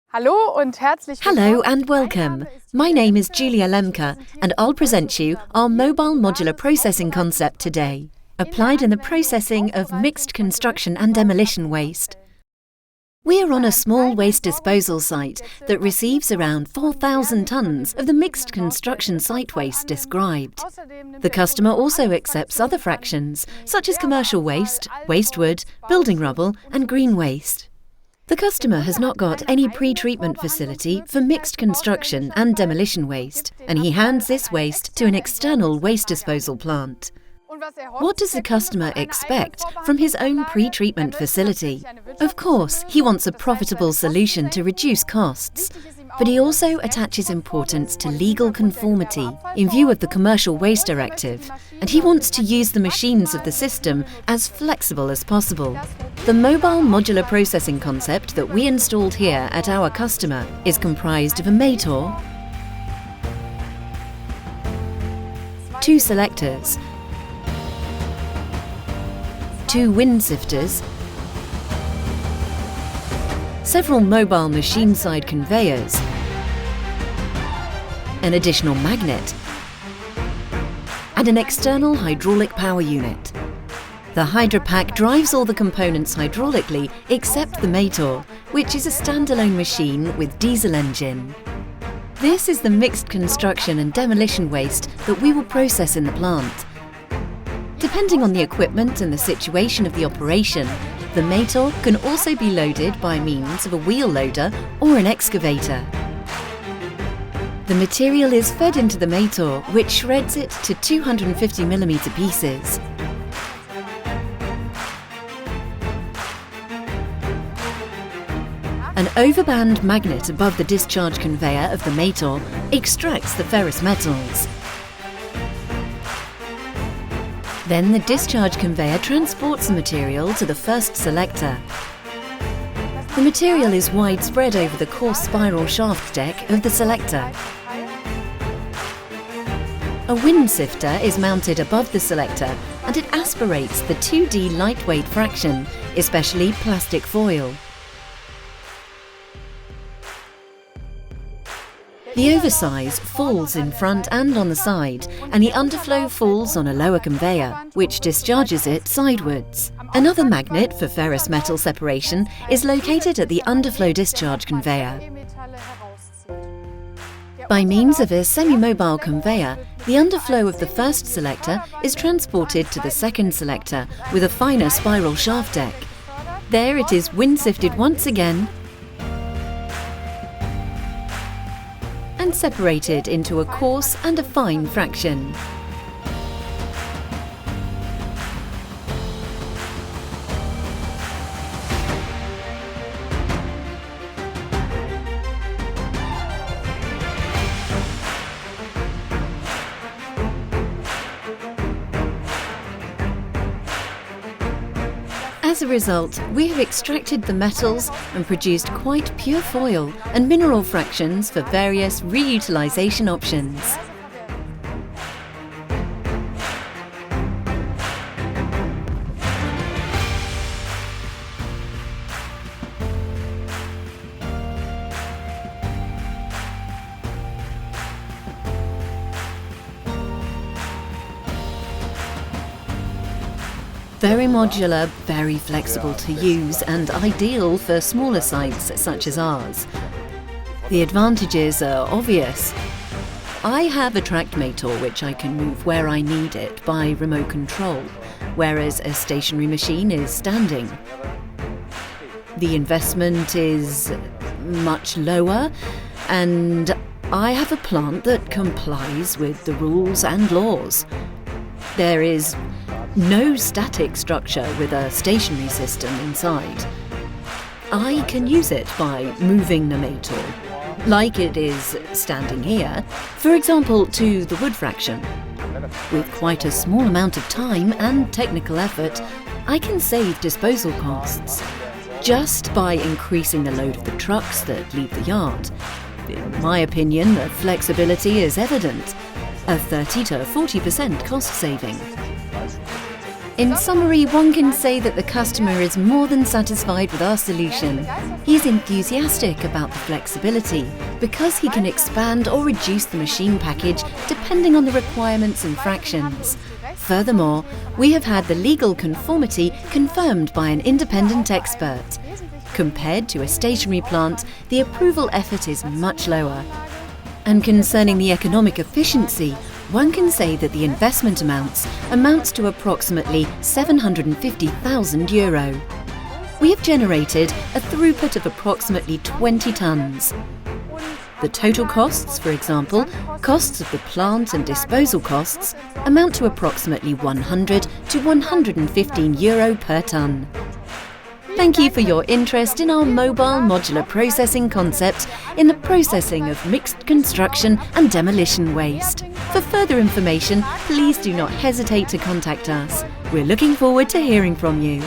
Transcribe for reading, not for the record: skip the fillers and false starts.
Hello and welcome. My name is Lemke and I'll present you our mobile modular processing concept today, applied in the processing of mixed construction and demolition waste. We are on a small waste disposal site that receives around 4,000 tonnes of the mixed construction site waste described. The customer also accepts other fractions, such as commercial waste, waste wood, building rubble and green waste. The customer has not got any pre-treatment facility for mixed construction and demolition waste, and he hands this waste to an external waste disposal plant. What does the customer expect from his own pre-treatment facility? Of course, he wants a profitable solution to reduce costs, but he also attaches importance to legal conformity in view of the Commercial Waste Directive, and he wants to use the machines of the system as flexible as possible. The mobile modular processing concept that we installed here at our customer is comprised of a motor, 2 selectors, 2 wind sifters, several mobile machine-side conveyors, an additional magnet, and an external hydraulic power unit. The Hydropack drives all the components hydraulically except the motor, which is a standalone machine with diesel engine. This is the mixed construction and demolition waste that we will process in the plant. Depending on the equipment and the situation of the operation, the motor can also be loaded by means of a wheel loader or an excavator. The material is fed into the motor, which shreds it to 250mm pieces. An overband magnet above the discharge conveyor of the motor extracts the ferrous metals. Then the discharge conveyor transports the material to the first selector. The material is widespread over the coarse spiral shaft deck of the selector. A wind sifter is mounted above the selector and it aspirates the 2D lightweight fraction, especially plastic foil. The oversize falls in front and on the side, and the underflow falls on a lower conveyor, which discharges it sidewards. Another magnet for ferrous metal separation is located at the underflow discharge conveyor. By means of a semi-mobile conveyor, the underflow of the first selector is transported to the second selector with a finer spiral shaft deck. There it is wind sifted once again and separated into a coarse and a fine fraction. As a result, we have extracted the metals and produced quite pure foil and mineral fractions for various reutilisation options. Very modular, very flexible to use and ideal for smaller sites such as ours. The advantages are obvious. I have a tracked motor which I can move where I need it by remote control, whereas a stationary machine is standing. The investment is much lower and I have a plant that complies with the rules and laws. There is no static structure with a stationary system inside. I can use it by moving the motor, like it is standing here, for example to the wood fraction. With quite a small amount of time and technical effort, I can save disposal costs, just by increasing the load of the trucks that leave the yard. In my opinion, the flexibility is evident, a 30 to 40% cost saving. In summary, one can say that the customer is more than satisfied with our solution. He's enthusiastic about the flexibility because he can expand or reduce the machine package depending on the requirements and fractions. Furthermore, we have had the legal conformity confirmed by an independent expert. Compared to a stationary plant, the approval effort is much lower. And concerning the economic efficiency, one can say that the investment amounts to approximately €750,000. We have generated a throughput of approximately 20 tonnes. The total costs, for example, costs of the plant and disposal costs, amount to approximately €100 to €115 per tonne. Thank you for your interest in our mobile modular processing concept in the processing of mixed construction and demolition waste. For further information, please do not hesitate to contact us. We're looking forward to hearing from you.